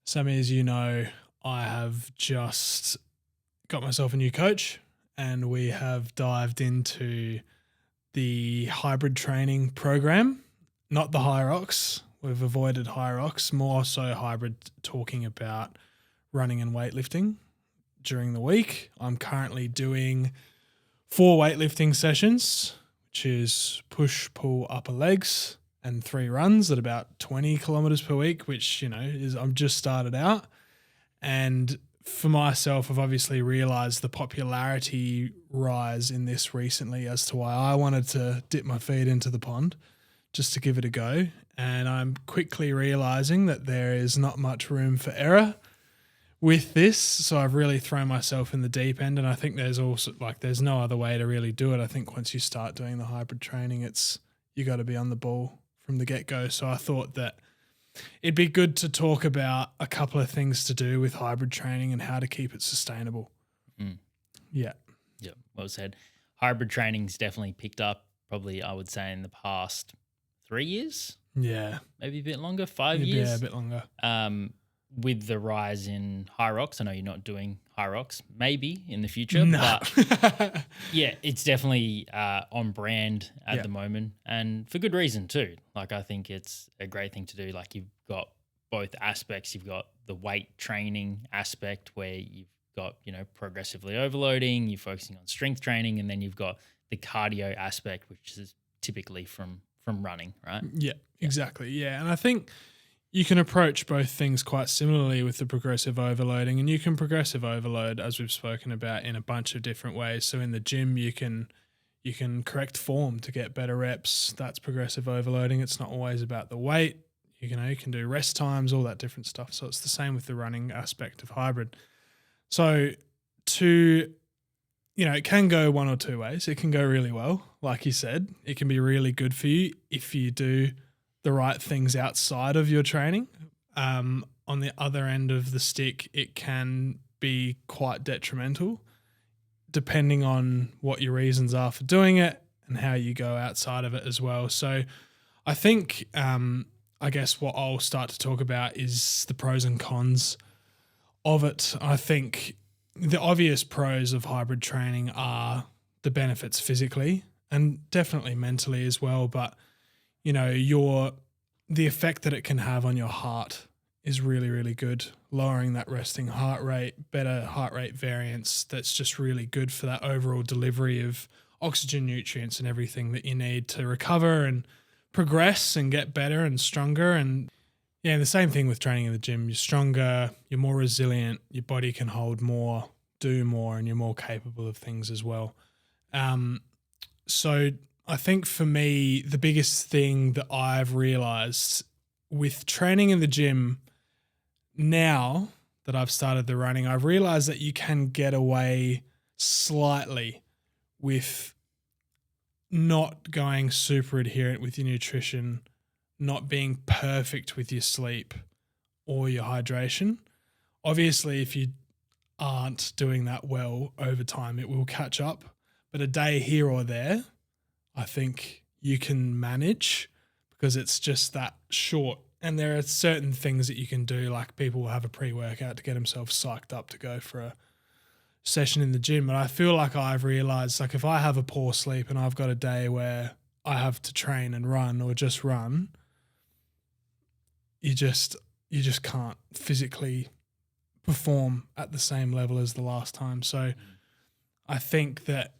Sammy, as you know, I have just got myself a new coach and we have dived into the hybrid training program, not the Hyrox. We've avoided Hyrox, more so hybrid, talking about running and weightlifting during the week. I'm currently doing 4 weightlifting sessions, which is push, pull, upper legs, and 3 runs at about 20 kilometers per week, which, is I'm just started out. And for myself, I've obviously realized the popularity rise in this recently as to why I wanted to dip my feet into the pond just to give it a go. And I'm quickly realizing that there is not much room for error with this. So I've really thrown myself in the deep end. And I think there's also there's no other way to really do it. I think once you start doing the hybrid training, you got to be on the ball from the get-go. So I thought that it'd be good to talk about a couple of things to do with hybrid training and how to keep it sustainable. Yeah. Yeah, well said. Hybrid training's definitely picked up probably, I would say, in the past 3 years. Yeah. Maybe a bit longer, 5 years. Yeah, a bit longer. With the rise in Hyrox, I know you're not doing Hyrox, maybe in the future, No. but yeah, it's definitely on brand at the moment, and for good reason too. I think it's a great thing to do. You've got both aspects. You've got the weight training aspect where you've got, progressively overloading, you're focusing on strength training, and then you've got the cardio aspect, which is typically from running, right? Yeah, exactly. Yeah. And I think you can approach both things quite similarly with the progressive overloading, and you can progressive overload, as we've spoken about, in a bunch of different ways. So in the gym, you can correct form to get better reps. That's progressive overloading. It's not always about the weight. You can do rest times, all that different stuff. So it's the same with the running aspect of hybrid. So it can go one or two ways. It can go really well. Like you said, it can be really good for you if you do the right things outside of your training. On the other end of the stick, it can be quite detrimental depending on what your reasons are for doing it and how you go outside of it as well. So I think, I guess what I'll start to talk about is the pros and cons of it. I think the obvious pros of hybrid training are the benefits physically and definitely mentally as well, but the effect that it can have on your heart is really, really good. Lowering that resting heart rate, better heart rate variance, that's just really good for that overall delivery of oxygen, nutrients, and everything that you need to recover and progress and get better and stronger. And the same thing with training in the gym. You're stronger, you're more resilient, your body can hold more, do more, and you're more capable of things as well. So I think for me, the biggest thing that I've realized with training in the gym now that I've started the running, I've realized that you can get away slightly with not going super adherent with your nutrition, not being perfect with your sleep or your hydration. Obviously, if you aren't doing that well over time, it will catch up. But a day here or there, I think you can manage because it's just that short. And there are certain things that you can do, like people will have a pre-workout to get themselves psyched up to go for a session in the gym. But I feel like I've realized, if I have a poor sleep and I've got a day where I have to train and run or just run, you just can't physically perform at the same level as the last time. So I think that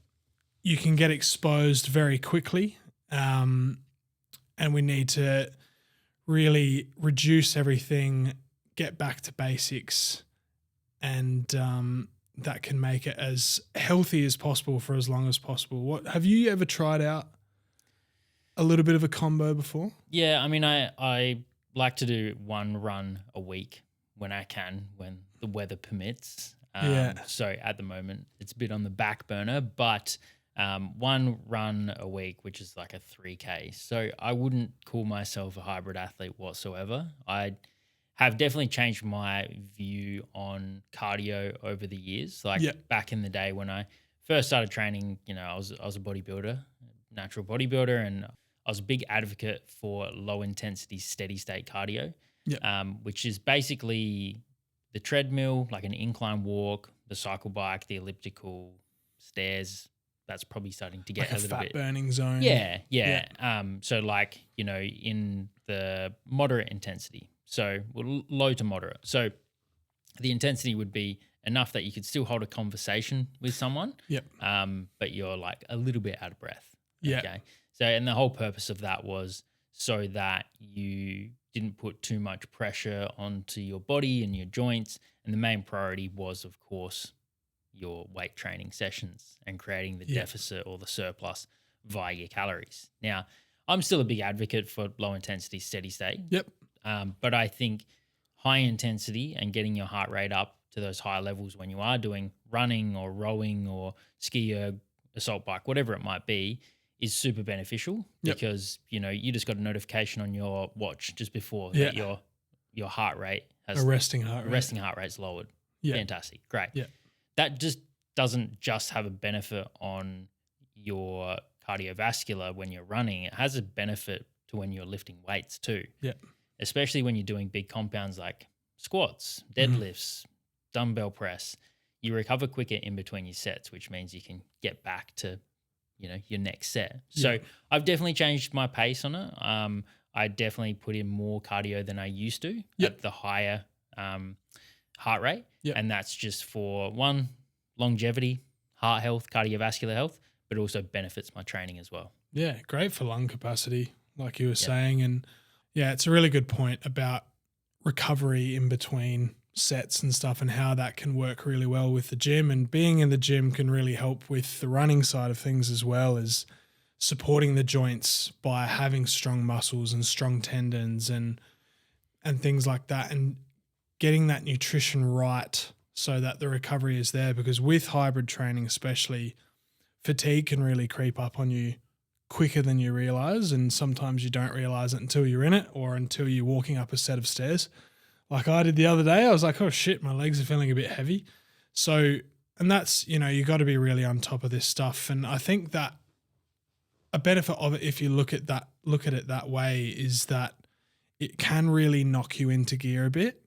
you can get exposed very quickly, and we need to really reduce everything, get back to basics, and that can make it as healthy as possible for as long as possible. Have you ever tried out a little bit of a combo before? Yeah, I mean, I like to do one run a week when I can, when the weather permits. So at the moment, it's a bit on the back burner, but one run a week, which is like a 3K. So I wouldn't call myself a hybrid athlete whatsoever. I have definitely changed my view on cardio over the years. Back in the day when I first started training, I was a bodybuilder, natural bodybuilder, and I was a big advocate for low intensity, steady state cardio. which is basically the treadmill, like an incline walk, the cycle bike, the elliptical, stairs. That's probably starting to get like a little bit burning zone. Yeah. So like, in the moderate intensity, so low to moderate. So the intensity would be enough that you could still hold a conversation with someone. Yep. But you're like a little bit out of breath. Yeah. Okay. So, and the whole purpose of that was so that you didn't put too much pressure onto your body and your joints. And the main priority was, of course, your weight training sessions and creating the deficit or the surplus via your calories. Now, I'm still a big advocate for low intensity, steady state. Yep. But I think high intensity and getting your heart rate up to those high levels when you are doing running or rowing or ski erg, assault bike, whatever it might be, is super beneficial because, you just got a notification on your watch just before that your heart rate has resting heart rate's lowered. Yeah. Fantastic. Great. Yeah. That just doesn't just have a benefit on your cardiovascular when you're running. It has a benefit to when you're lifting weights too. Yeah. Especially when you're doing big compounds like squats, deadlifts, dumbbell press. You recover quicker in between your sets, which means you can get back to, your next set. So I've definitely changed my pace on it. I definitely put in more cardio than I used to at the higher heart rate. Yep. And that's just for one, longevity, heart health, cardiovascular health, but also benefits my training as well. Yeah, great for lung capacity, like you were saying. And it's a really good point about recovery in between sets and stuff and how that can work really well with the gym. And being in the gym can really help with the running side of things as well as supporting the joints by having strong muscles and strong tendons and things like that, and getting that nutrition right so that the recovery is there. Because with hybrid training especially, fatigue can really creep up on you quicker than you realize, and sometimes you don't realize it until you're in it or until you're walking up a set of stairs. Like I did the other day, I was like, oh shit, my legs are feeling a bit heavy. So, and that's, you got to be really on top of this stuff. And I think that a benefit of it, if you look at it that way, is that it can really knock you into gear a bit.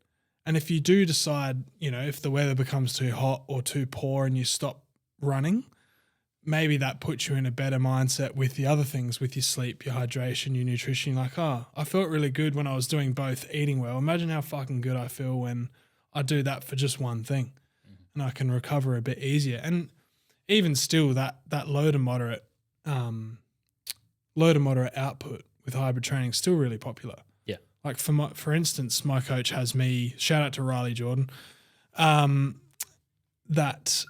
And if you do decide, if the weather becomes too hot or too poor and you stop running, maybe that puts you in a better mindset with the other things, with your sleep, your hydration, your nutrition. You're like, oh, I felt really good when I was doing both, eating well. Imagine how fucking good I feel when I do that for just one thing, and I can recover a bit easier. And even still, that low to moderate output with hybrid training is still really popular. Yeah. Like for instance, my coach has me, shout out to Riley Jordan, that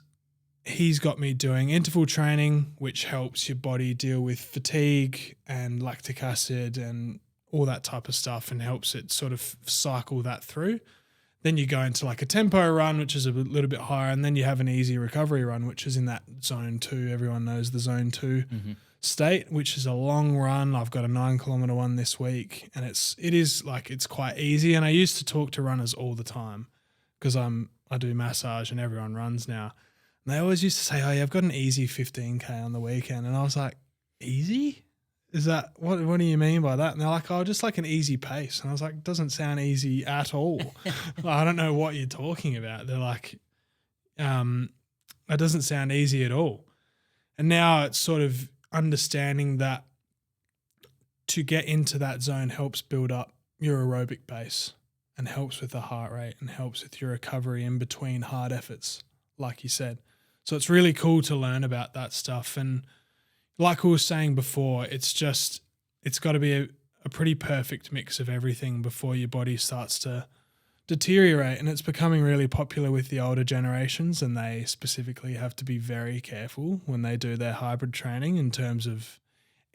he's got me doing interval training, which helps your body deal with fatigue and lactic acid and all that type of stuff, and helps it sort of cycle that through. Then you go into like a tempo run, which is a little bit higher, and then you have an easy recovery run, which is in that zone 2. Everyone knows the zone 2 state, which is a long run. I've got a 9-kilometer one this week, and it's quite easy. And I used to talk to runners all the time because I do massage and everyone runs now. And they always used to say, oh yeah, I've got an easy 15K on the weekend. And I was like, easy? Is that, what do you mean by that? And they're like, oh, just like an easy pace. And I was like, it doesn't sound easy at all. I don't know what you're talking about. They're like, that doesn't sound easy at all. And now it's sort of understanding that to get into that zone helps build up your aerobic base and helps with the heart rate and helps with your recovery in between hard efforts, like you said. So it's really cool to learn about that stuff. And like we were saying before, it's got to be a pretty perfect mix of everything before your body starts to deteriorate. And it's becoming really popular with the older generations, and they specifically have to be very careful when they do their hybrid training in terms of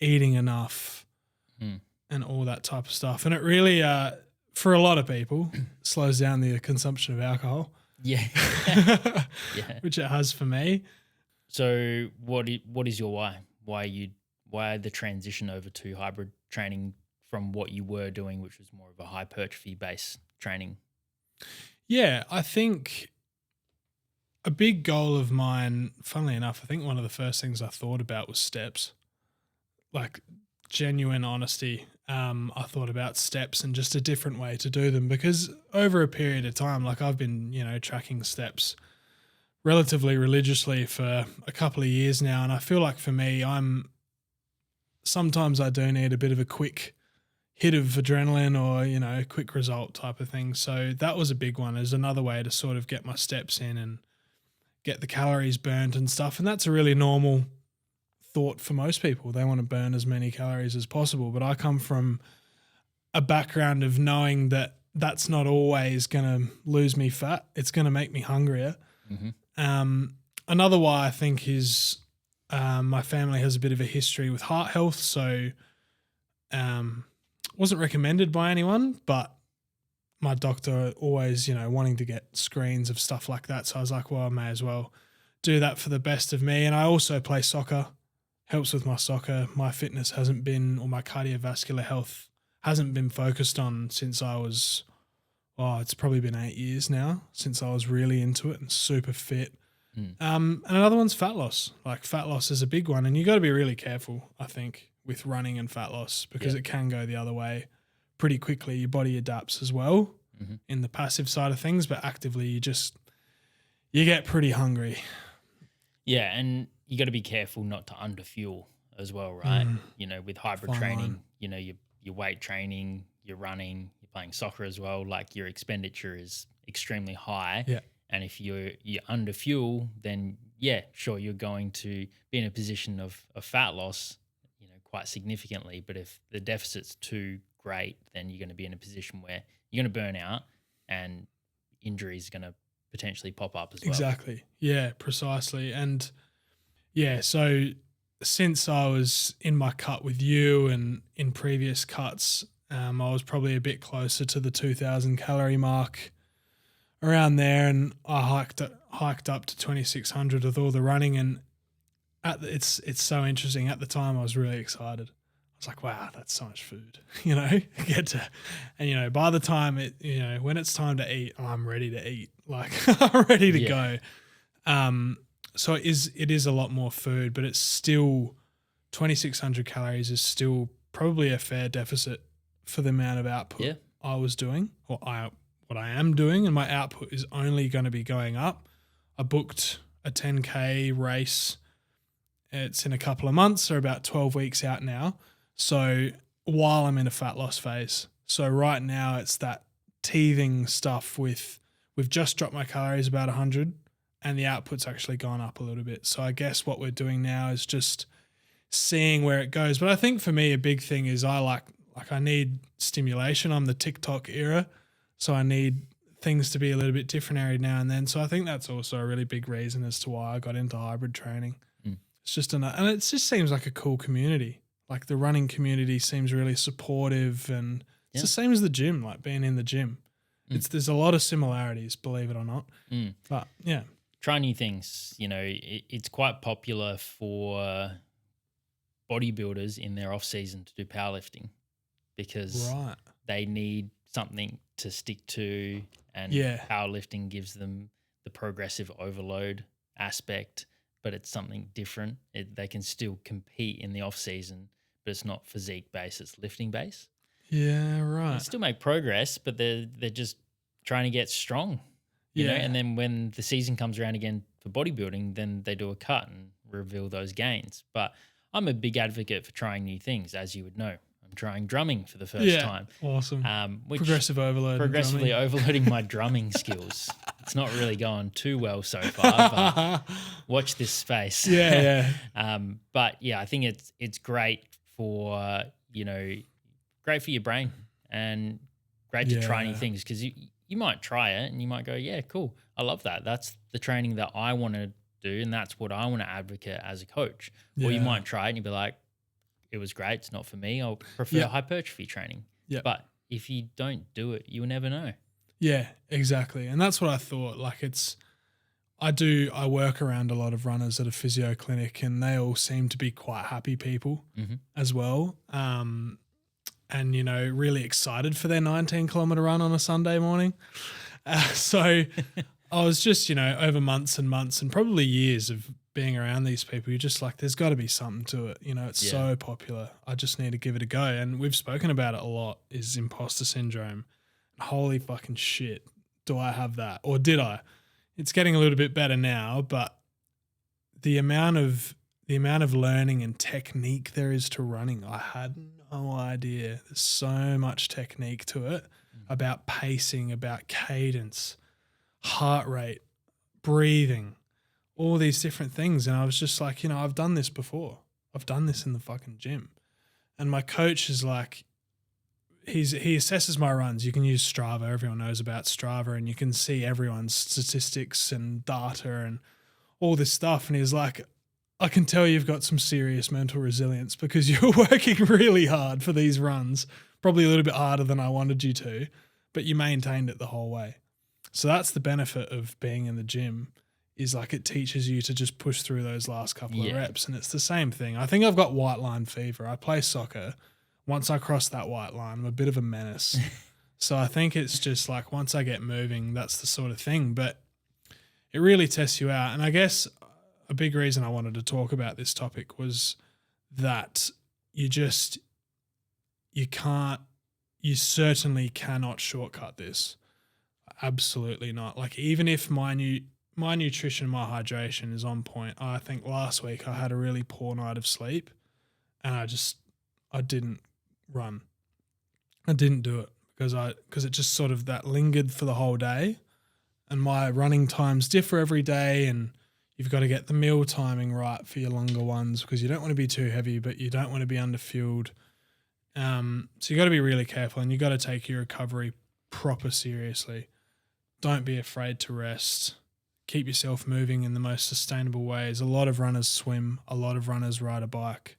eating enough and all that type of stuff. And it really, for a lot of people, slows down the consumption of alcohol. Yeah. Which it has for me. So what is your why? Why the transition over to hybrid training from what you were doing, which was more of a hypertrophy based training? Yeah, I think a big goal of mine, funnily enough, I think one of the first things I thought about was steps, like genuine honesty. I thought about steps and just a different way to do them, because over a period of time, like I've been, tracking steps relatively religiously for a couple of years now. And I feel like for me, sometimes I do need a bit of a quick hit of adrenaline or, quick result type of thing. So that was a big one, as another way to sort of get my steps in and get the calories burnt and stuff. And that's a really normal thought for most people. They want to burn as many calories as possible. But I come from a background of knowing that that's not always going to lose me fat. It's going to make me hungrier. Mm-hmm. Another why I think is my family has a bit of a history with heart health. So wasn't recommended by anyone, but my doctor always, wanting to get screens of stuff like that. So I was like, well, I may as well do that for the best of me. And I also play soccer. Helps with my soccer. My fitness hasn't been, or my cardiovascular health hasn't been focused on since I was, it's probably been 8 years now since I was really into it and super fit. And another one's fat loss. Like fat loss is a big one, and you got to be really careful, I think, with running and fat loss, because it can go the other way pretty quickly. Your body adapts as well in the passive side of things, but actively you get pretty hungry. Yeah, and you got to be careful not to underfuel as well, right? With hybrid training, your weight training, you're running, you're playing soccer as well. Like your expenditure is extremely high. Yeah. And if you underfuel, then sure, you're going to be in a position of fat loss, quite significantly. But if the deficit's too great, then you're going to be in a position where you're going to burn out, and injuries are going to potentially pop up as well. Exactly. Yeah, precisely. And so since I was in my cut with you and in previous cuts, I was probably a bit closer to the 2,000 calorie mark, around there, and I hiked up to 2,600 with all the running. And it's so interesting. At the time, I was really excited. I was like, wow, that's so much food, and by the time when it's time to eat, I'm ready to eat. Like I'm ready to go. So it is a lot more food, but it's still 2,600 calories is still probably a fair deficit for the amount of output I was doing, or what I am doing, and my output is only going to be going up. I booked a 10K race. It's in a couple of months, or about 12 weeks out now. So while I'm in a fat loss phase. So right now it's that teething stuff we've just dropped my calories about 100, and the output's actually gone up a little bit. So I guess what we're doing now is just seeing where it goes. But I think for me, a big thing is I need stimulation. I'm the TikTok era, so I need things to be a little bit different every now and then. So I think that's also a really big reason as to why I got into hybrid training. It's just and it just seems like a cool community. Like the running community seems really supportive, and it's the same as the gym, like being in the gym. There's a lot of similarities, believe it or not. But yeah. Try new things. It's quite popular for bodybuilders in their off season to do powerlifting, because they need something to stick to, and powerlifting gives them the progressive overload aspect, but it's something different. They can still compete in the off season, but it's not physique based, it's lifting based. Yeah, right. They still make progress, but they're just trying to get strong. You know, and then when the season comes around again for bodybuilding, then they do a cut and reveal those gains. But I'm a big advocate for trying new things, as you would know. I'm trying drumming for the first time. Awesome. Progressive overload. Progressively overloading my drumming skills. It's not really going too well so far, but watch this space. But yeah, I think it's great for, great for your brain, and great to try new things, because you might try it and you might go, yeah, cool, I love that. That's the training that I want to do, and that's what I want to advocate as a coach. Or you might try it and you'd be like, it was great, it's not for me. I'll prefer hypertrophy training. But if you don't do it, you'll never know. Yeah, exactly. And that's what I thought. Like I work around a lot of runners at a physio clinic, and they all seem to be quite happy people as well. And, really excited for their 19-kilometer run on a Sunday morning. So I was just, over months and months and probably years of being around these people, you're just like, there's got to be something to it. You know, it's so popular. I just need to give it a go. And we've spoken about it a lot, is imposter syndrome. Holy fucking shit. Do I have that? Or did I? It's getting a little bit better now, but the amount of learning and technique there is to running, I had no idea. There's so much technique to it, about pacing, about cadence, heart rate, breathing, all these different things. And I was just like, I've done this before. I've done this in the fucking gym. And my coach is like, he assesses my runs. You can use Strava. Everyone knows about Strava, and you can see everyone's statistics and data and all this stuff. And he's like, I can tell you've got some serious mental resilience, because you're working really hard for these runs, probably a little bit harder than I wanted you to, but you maintained it the whole way. So that's the benefit of being in the gym, is like it teaches you to just push through those last couple of reps. And it's the same thing. I think I've got white line fever. I play soccer. Once I cross that white line, I'm a bit of a menace. So I think it's just like, once I get moving, that's the sort of thing. But it really tests you out. And I guess a big reason I wanted to talk about this topic was that you certainly cannot shortcut this. Absolutely not. Like, even if my nutrition, my hydration is on point, I think last week I had a really poor night of sleep, and I didn't run. I didn't do it because it just sort of that lingered for the whole day, and my running times differ every day, and you've got to get the meal timing right for your longer ones, because you don't want to be too heavy, but you don't want to be underfueled. So you got to be really careful, and you got to take your recovery proper seriously. Don't be afraid to rest. Keep yourself moving in the most sustainable ways. A lot of runners swim. A lot of runners ride a bike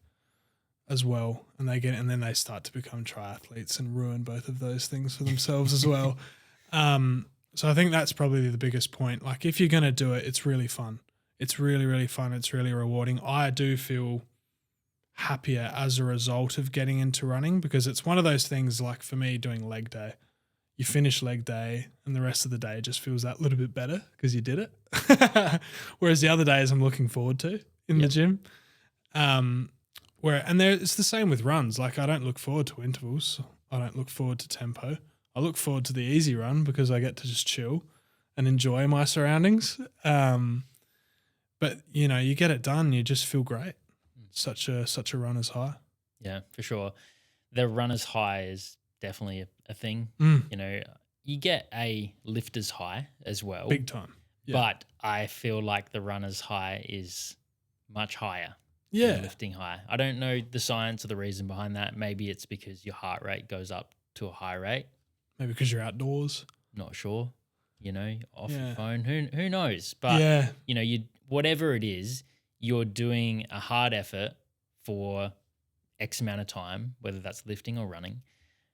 as well, and then they start to become triathletes and ruin both of those things for themselves as well. So I think that's probably the biggest point. Like, if you're going to do it, it's really fun. It's really, really fun. It's really rewarding. I do feel happier as a result of getting into running, because it's one of those things, like for me, doing leg day. You finish leg day and the rest of the day just feels that little bit better because you did it. Whereas the other days I'm looking forward to in the gym. It's the same with runs. Like, I don't look forward to intervals. I don't look forward to tempo. I look forward to the easy run because I get to just chill and enjoy my surroundings. But you get it done, you just feel great. Such a runner's high. Yeah, for sure. The runner's high is definitely a thing. You get a lifter's high as well. Big time. Yeah. But I feel like the runner's high is much higher. Yeah. Lifting high. I don't know the science or the reason behind that. Maybe it's because your heart rate goes up to a high rate. Maybe because you're outdoors. Not sure. Off your phone. Who knows? But you whatever it is, you're doing a hard effort for X amount of time, whether that's lifting or running,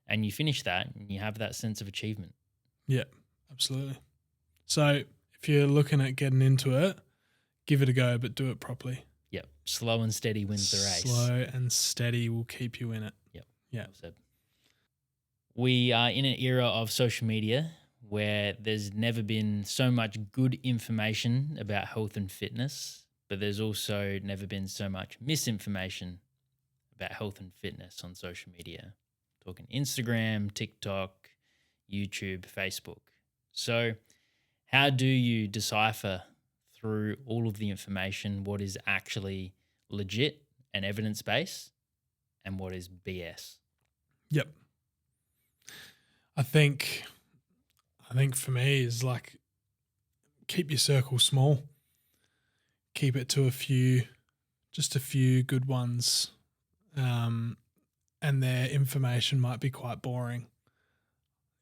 and you finish that and you have that sense of achievement. Yeah, absolutely. So if you're looking at getting into it, give it a go, but do it properly. Yep. Slow and steady wins the race. Slow and steady will keep you in it. Yep. Yeah. Well said. We are in an era of social media where there's never been so much good information about health and fitness, but there's also never been so much misinformation about health and fitness on social media. Talking Instagram, TikTok, YouTube, Facebook. So how do you decipher through all of the information what is actually legit and evidence-based and what is BS? Yep. I think for me is like, keep your circle small. Keep it to just a few good ones. And their information might be quite boring.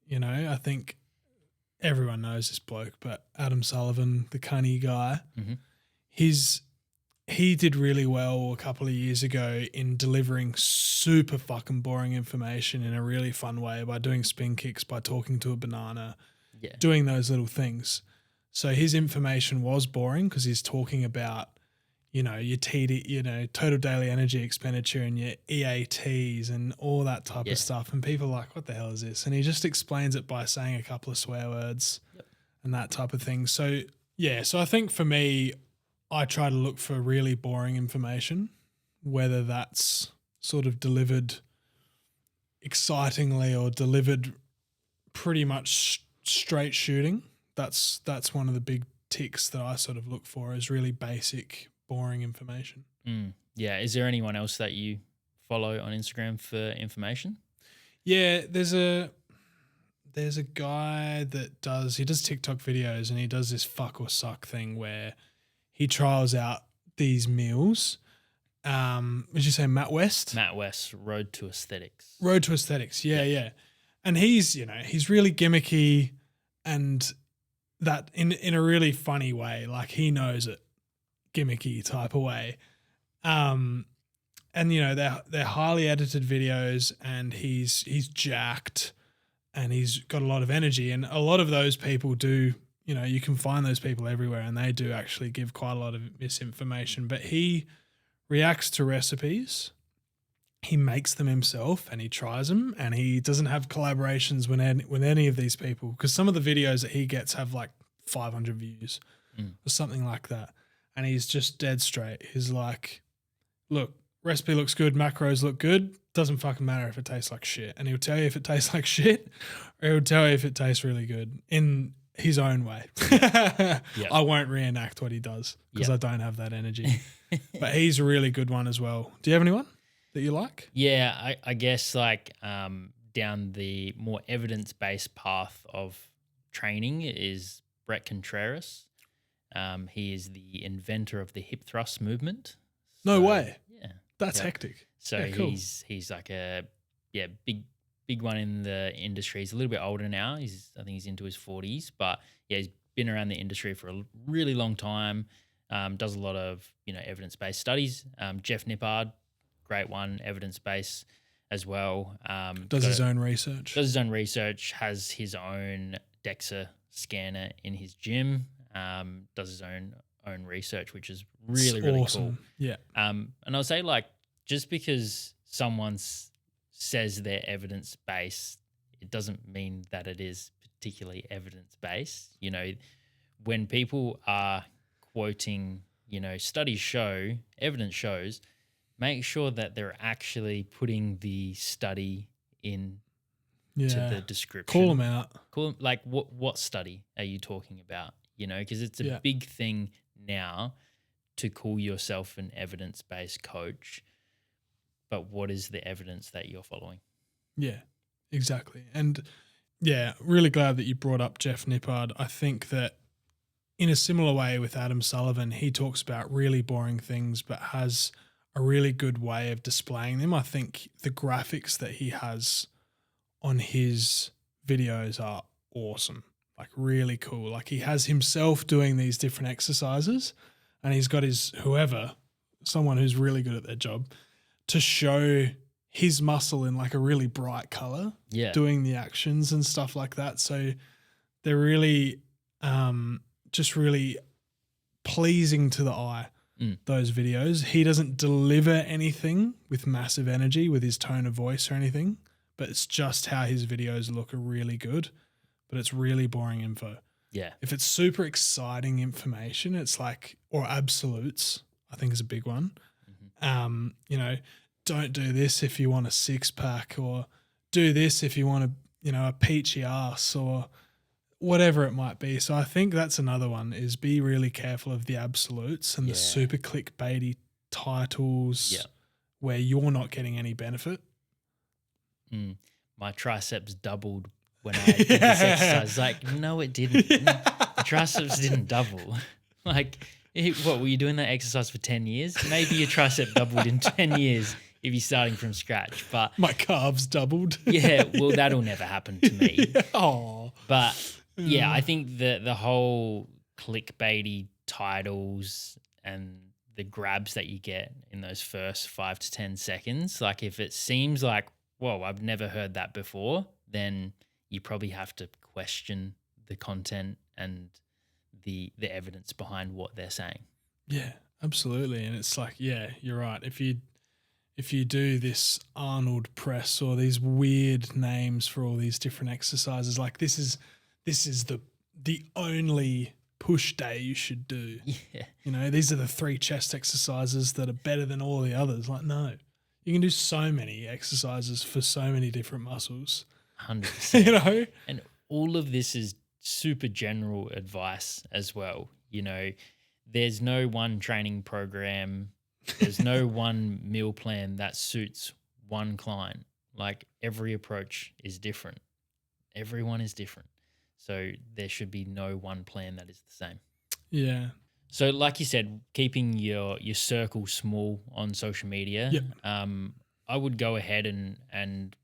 I think everyone knows this bloke, but Adam Sullivan, the Cunny guy, he did really well a couple of years ago in delivering super fucking boring information in a really fun way by doing spin kicks, by talking to a banana, doing those little things. So his information was boring because he's talking about, your TD, total daily energy expenditure and your EATs and all that type of stuff. And people are like, what the hell is this? And he just explains it by saying a couple of swear words and that type of thing. So, so I think for me, I try to look for really boring information, whether that's sort of delivered excitingly or delivered pretty much straight shooting. That's one of the big ticks that I sort of look for, is really basic, boring information. Yeah. Is there anyone else that you follow on Instagram for information? Yeah, there's a guy that does TikTok videos, and he does this fuck or suck thing where he trials out these meals. Would you say Matt West? Matt West, Road to Aesthetics. Road to Aesthetics, yeah. And he's really gimmicky, and that in a really funny way. Like, he knows it, gimmicky type of way. And they're highly edited videos, and he's jacked, and he's got a lot of energy, and a lot of those people do. You can find those people everywhere, and they do actually give quite a lot of misinformation. But he reacts to recipes. He makes them himself, and he tries them, and he doesn't have collaborations with any of these people, because some of the videos that he gets have like 500 views or something like that. And he's just dead straight. He's like, look, recipe looks good, macros look good, doesn't fucking matter if it tastes like shit. And he'll tell you if it tastes like shit, or he'll tell you if it tastes really good in his own way. Yep. I won't reenact what he does, because I don't have that energy. But he's a really good one as well. Do you have anyone that you like? Yeah, I guess like down the more evidence-based path of training is Brett Contreras. He is the inventor of the hip thrust movement. No way. Yeah. That's hectic. So yeah, cool. he's like a big one in the industry. He's a little bit older now. I think he's into his 40s, but yeah, he's been around the industry for a really long time. Does a lot of evidence-based studies. Jeff Nippard, great one, evidence-based as well. Does his own research. Has his own DEXA scanner in his gym. Does his own research, which is really awesome. Cool. Yeah. And I'll say, like, just because someone says they're evidence-based, it doesn't mean that it is particularly evidence-based. When people are quoting, studies show, evidence shows, make sure that they're actually putting the study in to the description. Call them out. Like, what study are you talking about? Because it's a big thing now to call yourself an evidence-based coach, but what is the evidence that you're following? Yeah, exactly. And yeah, really glad that you brought up Jeff Nippard. I think that in a similar way with Adam Sullivan, he talks about really boring things, but has a really good way of displaying them. I think the graphics that he has on his videos are awesome. Like, really cool. Like, he has himself doing these different exercises, and he's got someone who's really good at their job, to show his muscle in like a really bright color, doing the actions and stuff like that. So they're really just really pleasing to the eye, those videos. He doesn't deliver anything with massive energy with his tone of voice or anything, but it's just how his videos look are really good, but it's really boring info. Yeah. If it's super exciting information, it's like, or absolutes, I think is a big one. Mm-hmm. Don't do this if you want a six pack, or do this if you want a peachy ass, or whatever it might be. So I think that's another one, is be really careful of the absolutes and the super clickbaity titles where you're not getting any benefit. My triceps doubled when I did this exercise. Like, no, it didn't. The triceps didn't double. Like, what, were you doing that exercise for 10 years? Maybe your tricep doubled in 10 years if you're starting from scratch. But my calves doubled. Yeah, well, that'll never happen to me. Oh. But yeah, I think the whole clickbaity titles and the grabs that you get in those first 5 to 10 seconds, like, if it seems like, whoa, I've never heard that before, then you probably have to question the content and the evidence behind what they're saying. Yeah, absolutely. And it's like, yeah, you're right. If you do this Arnold press or these weird names for all these different exercises, like this is the only push day you should do. Yeah. You know, these are the 3 chest exercises that are better than all the others. Like, no, you can do so many exercises for so many different muscles. 100%. You know? And all of this is super general advice as well. You know, there's no one training program, there's no one meal plan that suits one client. Like, every approach is different. Everyone is different. So there should be no one plan that is the same. Yeah. So like you said, keeping your circle small on social media, Yep. I would go ahead and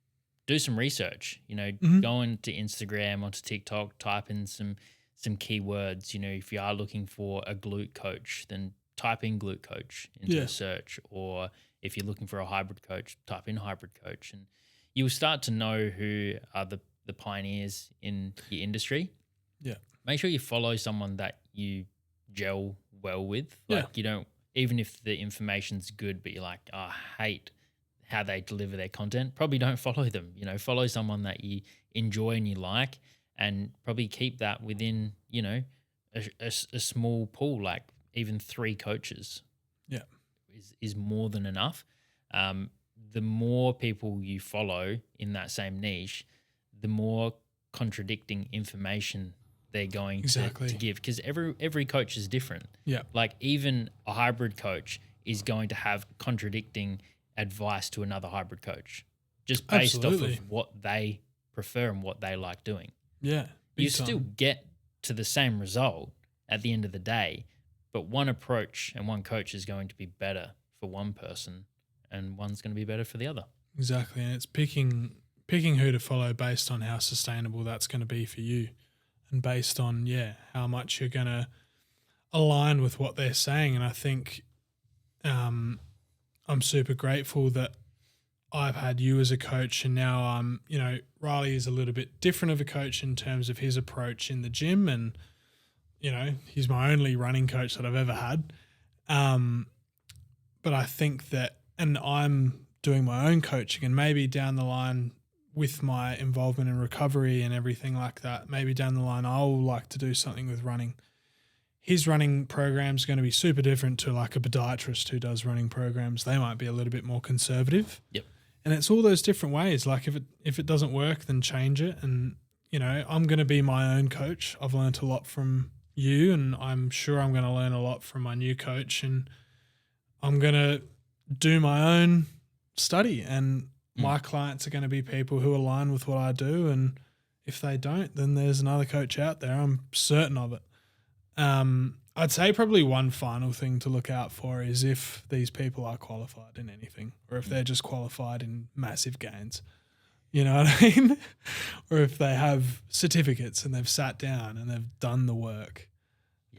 do some research, you know, go into Instagram, onto TikTok, type in some keywords. You know, if you are looking for a glute coach, then type in glute coach into the search. Or if you're looking for a hybrid coach, type in hybrid coach. And you'll start to know who are the pioneers in your industry. Yeah. Make sure you follow someone that you gel well with. Like, you don't, even if the information's good, but you're like, oh, I hate how they deliver their content, probably don't follow them. You know, follow someone that you enjoy and you like, and probably keep that within, you know, a small pool, like even 3 coaches. Yeah. Is more than enough. The more people you follow in that same niche, the more contradicting information they're going to give, because every coach is different. Yeah. Like, even a hybrid coach is going to have contradicting advice to another hybrid coach, just based off of what they prefer and what they like doing. Yeah. You still get to the same result at the end of the day, but one approach and one coach is going to be better for one person and one's going to be better for the other. Exactly. And it's picking who to follow based on how sustainable that's going to be for you, and based on, how much you're going to align with what they're saying. And I think I'm super grateful that I've had you as a coach, and now Riley is a little bit different of a coach in terms of his approach in the gym, and, you know, he's my only running coach that I've ever had. But I think that, and I'm doing my own coaching, and maybe down the line with my involvement in recovery and everything like that, maybe down the line I'll like to do something with running. His running program is going to be super different to like a podiatrist who does running programs. They might be a little bit more conservative. Yep. And it's all those different ways. Like, if it doesn't work, then change it. And, you know, I'm going to be my own coach. I've learned a lot from you, and I'm sure I'm going to learn a lot from my new coach, and I'm going to do my own study, and my clients are going to be people who align with what I do. And if they don't, then there's another coach out there. I'm certain of it. I'd say probably one final thing to look out for is if these people are qualified in anything, or if they're just qualified in massive gains, you know what I mean? Or if they have certificates and they've sat down and they've done the work.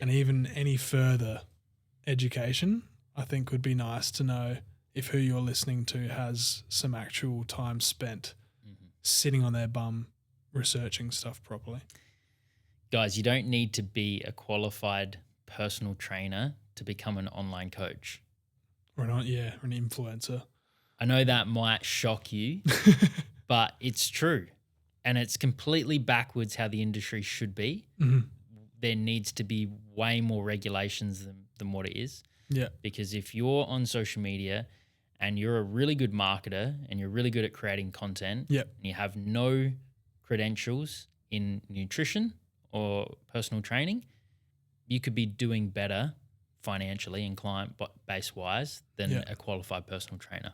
And even any further education, I think would be nice to know if who you're listening to has some actual time spent sitting on their bum researching stuff properly. Guys, you don't need to be a qualified personal trainer to become an online coach. Or an influencer. I know that might shock you, but it's true. And it's completely backwards how the industry should be. Mm-hmm. There needs to be way more regulations than what it is. Yeah. Because if you're on social media and you're a really good marketer and you're really good at creating content, and you have no credentials in nutrition or personal training, you could be doing better financially and client base wise than a qualified personal trainer.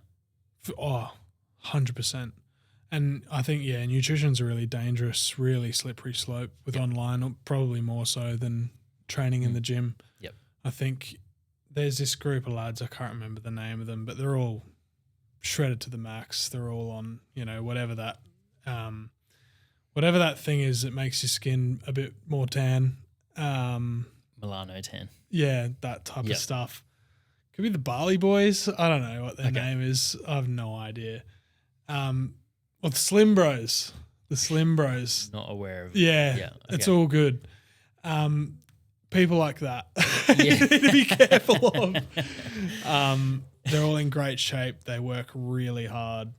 100%. And I think, nutrition's a really dangerous, really slippery slope with online, probably more so than training in the gym. Yep. I think there's this group of lads, I can't remember the name of them, but they're all shredded to the max. They're all on, whatever that thing is that makes your skin a bit more tan. Milano tan. Yeah, that type of stuff. Could be the Bali Boys. I don't know what their name is. I have no idea. Or the Slim Bros. The Slim Bros. Not aware of it. Yeah, it's all good. People like that you need to be careful of. They're all in great shape. They work really hard.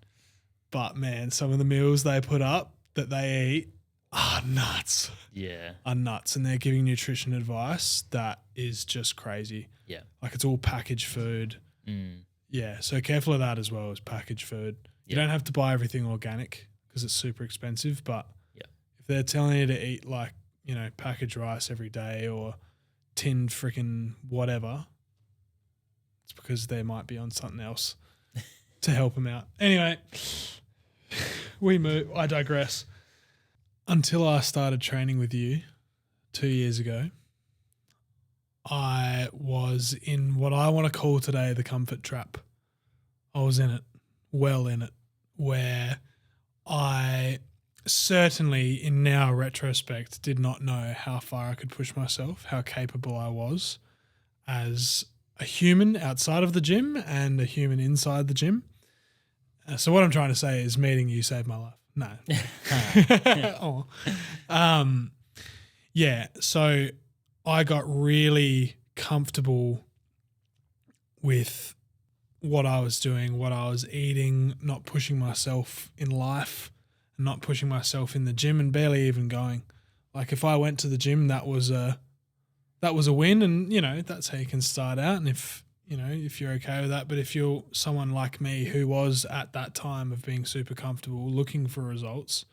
But, man, some of the meals they put up that they eat, are nuts. Yeah. Are nuts. And they're giving nutrition advice that is just crazy. Yeah. Like it's all packaged food. Yeah. So careful of that as well as packaged food. You don't have to buy everything organic because it's super expensive. But if they're telling you to eat like, you know, packaged rice every day or tinned freaking whatever, it's because they might be on something else to help them out. Anyway, I digress. Until I started training with you 2 years ago, I was in what I want to call today the comfort trap. I was in it, well in it, where I certainly in now retrospect did not know how far I could push myself, how capable I was as a human outside of the gym and a human inside the gym. So what I'm trying to say is meeting you saved my life. No. Yeah. So I got really comfortable with what I was doing, what I was eating, not pushing myself in life, not pushing myself in the gym and barely even going. Like if I went to the gym, that was a win. And, you know, that's how you can start out. And if you're okay with that, but if you're someone like me who was at that time of being super comfortable, looking for results,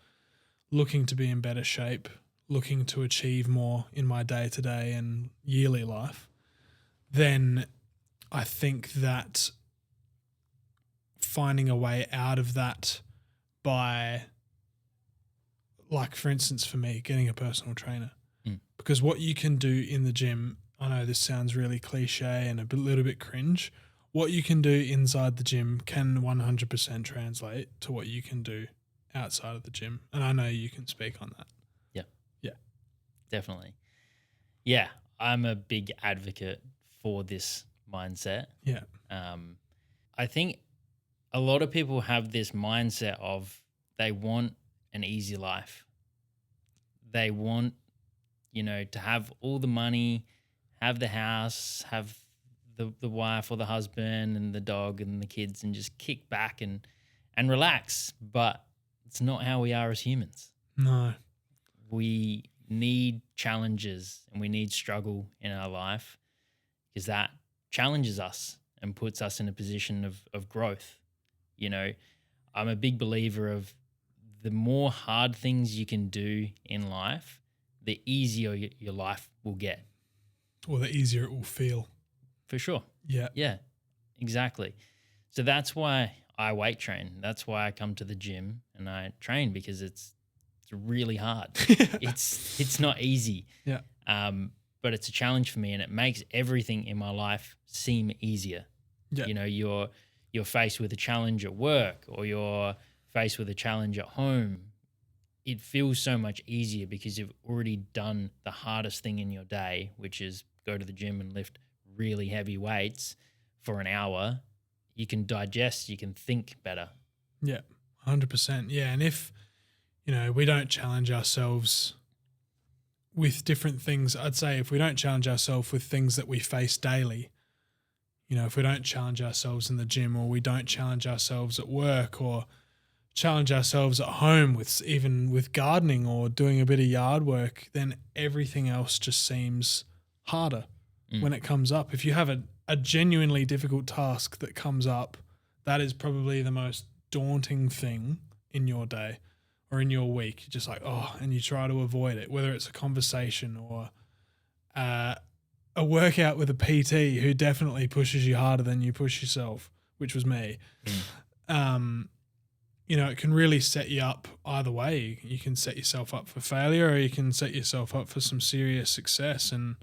looking to be in better shape, looking to achieve more in my day-to-day and yearly life, then I think that finding a way out of that by, like, for instance, for me, getting a personal trainer, because what you can do in the gym, I know this sounds really cliche and a little bit cringe. What you can do inside the gym can 100% translate to what you can do outside of the gym. And I know you can speak on that. Yeah. Yeah. Definitely. Yeah. I'm a big advocate for this mindset. Yeah. I think a lot of people have this mindset of they want an easy life. They want, you know, to have all the money, have the house, have the wife or the husband and the dog and the kids and just kick back and relax. But it's not how we are as humans. No. We need challenges and we need struggle in our life because that challenges us and puts us in a position of growth. You know, I'm a big believer of the more hard things you can do in life, the easier your life will get. Or the easier it will feel. For sure. Yeah. Yeah, exactly. So that's why I weight train. That's why I come to the gym and I train because it's really hard. It's not easy. Yeah. But it's a challenge for me and it makes everything in my life seem easier. Yeah. You know, you're faced with a challenge at work or you're faced with a challenge at home. It feels so much easier because you've already done the hardest thing in your day, which is go to the gym and lift really heavy weights for an hour. You can digest, you can think better. Yeah, 100%. Yeah, and if, you know, we don't challenge ourselves with different things, I'd say if we don't challenge ourselves with things that we face daily, you know, if we don't challenge ourselves in the gym or we don't challenge ourselves at work or challenge ourselves at home with gardening or doing a bit of yard work, then everything else just seems harder when it comes up. If you have a genuinely difficult task that comes up, that is probably the most daunting thing in your day or in your week. You're just like, oh, and you try to avoid it, whether it's a conversation or a workout with a PT who definitely pushes you harder than you push yourself, which was me. You know, it can really set you up either way. You can set yourself up for failure or you can set yourself up for some serious success. And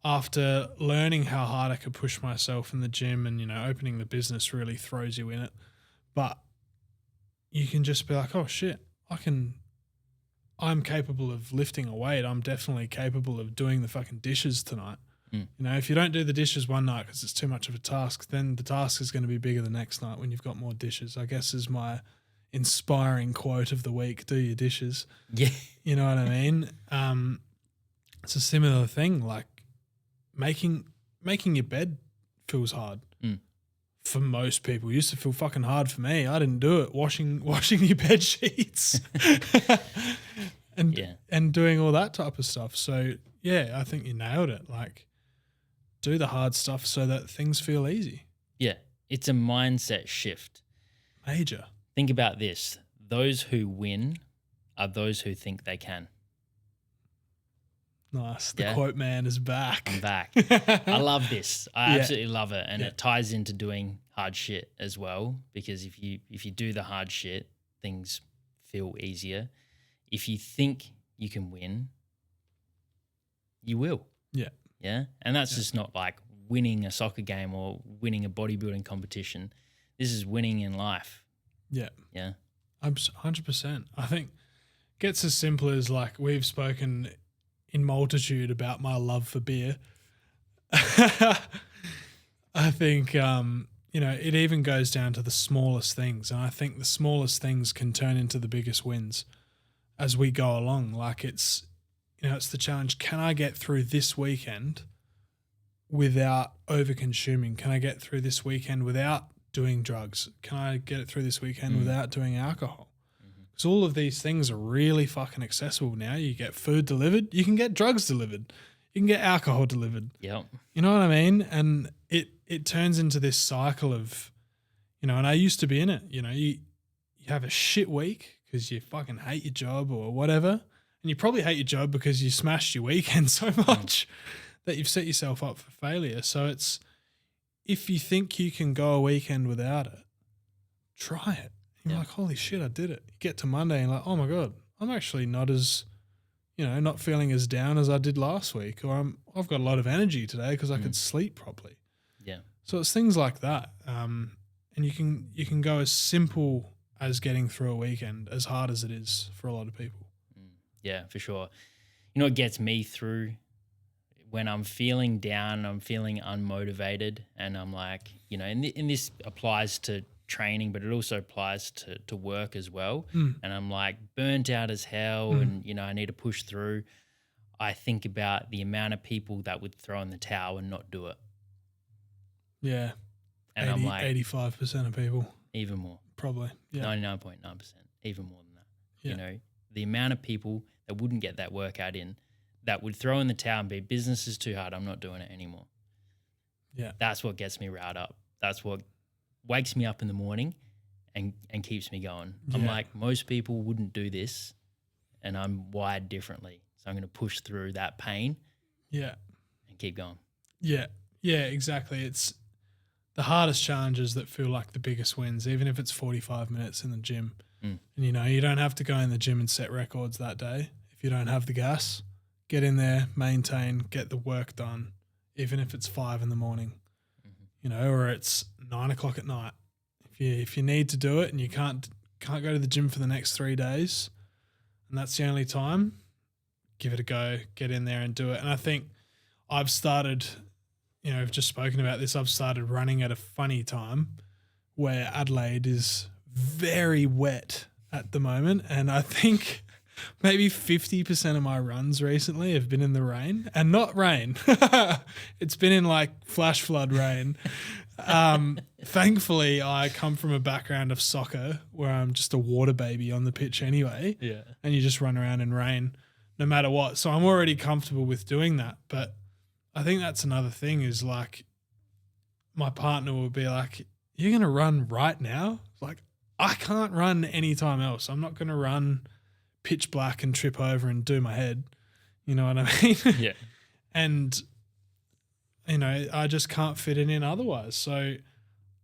after learning how hard I could push myself in the gym and, you know, opening the business really throws you in it. But you can just be like, oh shit, I'm capable of lifting a weight. I'm definitely capable of doing the fucking dishes tonight. You know, if you don't do the dishes one night because it's too much of a task, then the task is going to be bigger the next night when you've got more dishes, I guess is my inspiring quote of the week. Do your dishes. Yeah. You know what I mean? It's a similar thing. Like making your bed feels hard for most people. It used to feel fucking hard for me. I didn't do it. Washing your bed sheets. and doing all that type of stuff. So yeah, I think you nailed it. Like, do the hard stuff so that things feel easy. Yeah, it's a mindset shift. Major. Think about this. Those who win are those who think they can. Nice. The quote man is back. I'm back. I love this. I absolutely love it. And it ties into doing hard shit as well, because if you do the hard shit, things feel easier. If you think you can win, you will. Yeah. Yeah. And that's just not like winning a soccer game or winning a bodybuilding competition. This is winning in life. Yeah. Yeah. 100%. I think it gets as simple as, like, we've spoken in multitude about my love for beer. I think, it even goes down to the smallest things. And I think the smallest things can turn into the biggest wins as we go along. Like, it's the challenge. Can I get through this weekend without over consuming? Can I get through this weekend without doing drugs? Can I get it through this weekend without doing alcohol? Because all of these things are really fucking accessible now. You get food delivered. You can get drugs delivered. You can get alcohol delivered. Yep. You know what I mean? And it turns into this cycle of, and I used to be in it. You have a shit week because you fucking hate your job or whatever. And you probably hate your job because you smashed your weekend so much that you've set yourself up for failure. So it's, if you think you can go a weekend without it, try it. You're like, holy shit, I did it. You get to Monday and like, oh my God, I'm actually not as, not feeling as down as I did last week, or I've got a lot of energy today because I could sleep properly. Yeah. So it's things like that. And you can go as simple as getting through a weekend, as hard as it is for a lot of people. Yeah, for sure. What gets me through when I'm feeling down, I'm feeling unmotivated, and I'm like, and this applies to training, but it also applies to work as well. And I'm like burnt out as hell and, I need to push through. I think about the amount of people that would throw in the towel and not do it. Yeah. And I'm like 85% of people. Even more. Probably. Yeah. 99.9%, even more than that. Yeah. The amount of people that wouldn't get that workout in, that would throw in the towel and be, business is too hard, I'm not doing it anymore. Yeah. That's what gets me riled up. That's what wakes me up in the morning and keeps me going. Yeah. I'm like, most people wouldn't do this, and I'm wired differently. So I'm going to push through that pain. Yeah. And keep going. Yeah. Yeah, exactly. It's the hardest challenges that feel like the biggest wins, even if it's 45 minutes in the gym. And, you don't have to go in the gym and set records that day. If you don't have the gas, get in there, maintain, get the work done, even if it's 5 a.m, or it's 9 o'clock at night. If you need to do it and you can't go to the gym for the next 3 days and that's the only time, give it a go, get in there and do it. And I think I've started, I've just spoken about this, I've started running at a funny time where Adelaide is very wet at the moment, and I think maybe 50% of my runs recently have been in the rain, and not rain. It's been in like flash flood rain. Thankfully, I come from a background of soccer where I'm just a water baby on the pitch anyway. Yeah. And you just run around in rain no matter what. So I'm already comfortable with doing that. But I think that's another thing is like my partner will be like, you're going to run right now? Like, I can't run anytime else. I'm not going to run pitch black and trip over and do my head. You know what I mean? Yeah. And, I just can't fit it in otherwise. So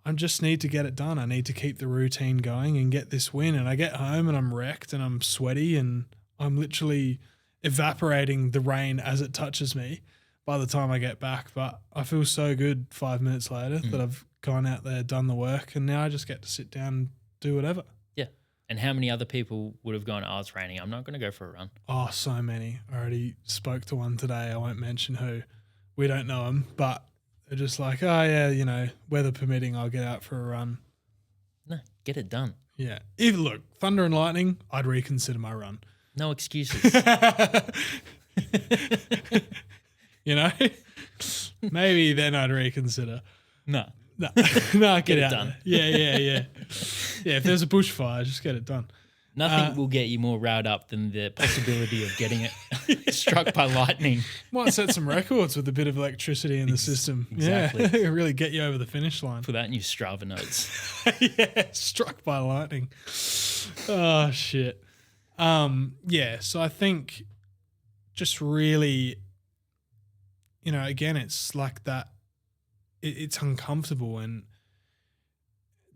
I just need to get it done. I need to keep the routine going and get this win. And I get home and I'm wrecked and I'm sweaty and I'm literally evaporating the rain as it touches me by the time I get back. But I feel so good 5 minutes later that I've gone out there, done the work, and now I just get to sit down and do whatever. Yeah. And how many other people would have gone, oh, it's raining, I'm not going to go for a run? Oh, so many. I already spoke to one today. I won't mention who. We don't know him, but they're just like, oh, yeah, weather permitting, I'll get out for a run. No, get it done. Yeah. Look, thunder and lightning, I'd reconsider my run. No excuses. Maybe then I'd reconsider. No, get it out done. there. Yeah. Yeah, if there's a bushfire, just get it done. Nothing will get you more riled up than the possibility of getting it struck by lightning. Might set some records with a bit of electricity in the system. Exactly. Yeah, really get you over the finish line. Put that in your Strava notes. Yeah, struck by lightning. Oh, shit. Yeah, so I think just really, again, it's like that. It's uncomfortable, and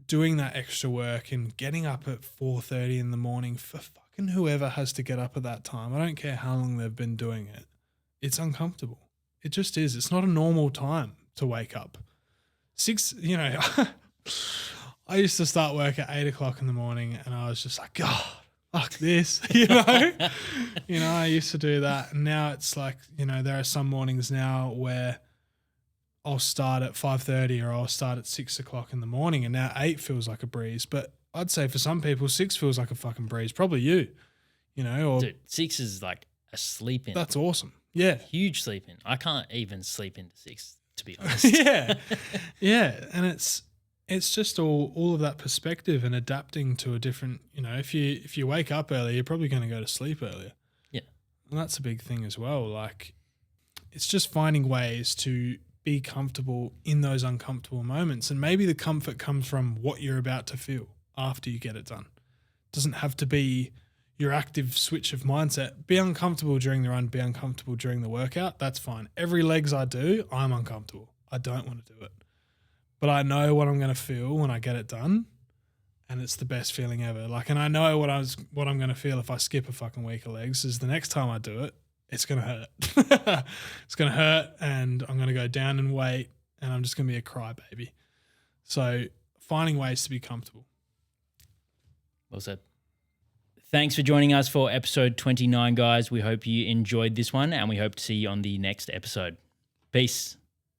doing that extra work and getting up at 4:30 in the morning for fucking whoever has to get up at that time. I don't care how long they've been doing it. It's uncomfortable. It just is. It's not a normal time to wake up. 6, I used to start work at 8 o'clock in the morning, and I was just like, God, fuck this, I used to do that. And now it's like, there are some mornings now where I'll start at 5:30 or I'll start at 6 o'clock in the morning, and now 8 feels like a breeze. But I'd say for some people, 6 feels like a fucking breeze. Probably you, or Dude, 6 is like a sleep in. that's awesome. Yeah. Huge sleep in. I can't even sleep into 6, to be honest. Yeah. Yeah. And it's just all of that perspective and adapting to a different, if you wake up early, you're probably going to go to sleep earlier. Yeah. And that's a big thing as well. Like, it's just finding ways to be comfortable in those uncomfortable moments. And maybe the comfort comes from what you're about to feel after you get it done. It doesn't have to be your active switch of mindset. Be uncomfortable during the run, be uncomfortable during the workout. That's fine. Every legs I do, I'm uncomfortable. I don't want to do it. But I know what I'm going to feel when I get it done, and it's the best feeling ever. Like, and I know what I'm going to feel if I skip a fucking week of legs is the next time I do it, it's going to hurt. It's going to hurt, and I'm going to go down in weight, and I'm just going to be a crybaby. So finding ways to be comfortable. Well said. Thanks for joining us for episode 29, guys. We hope you enjoyed this one, and we hope to see you on the next episode. Peace.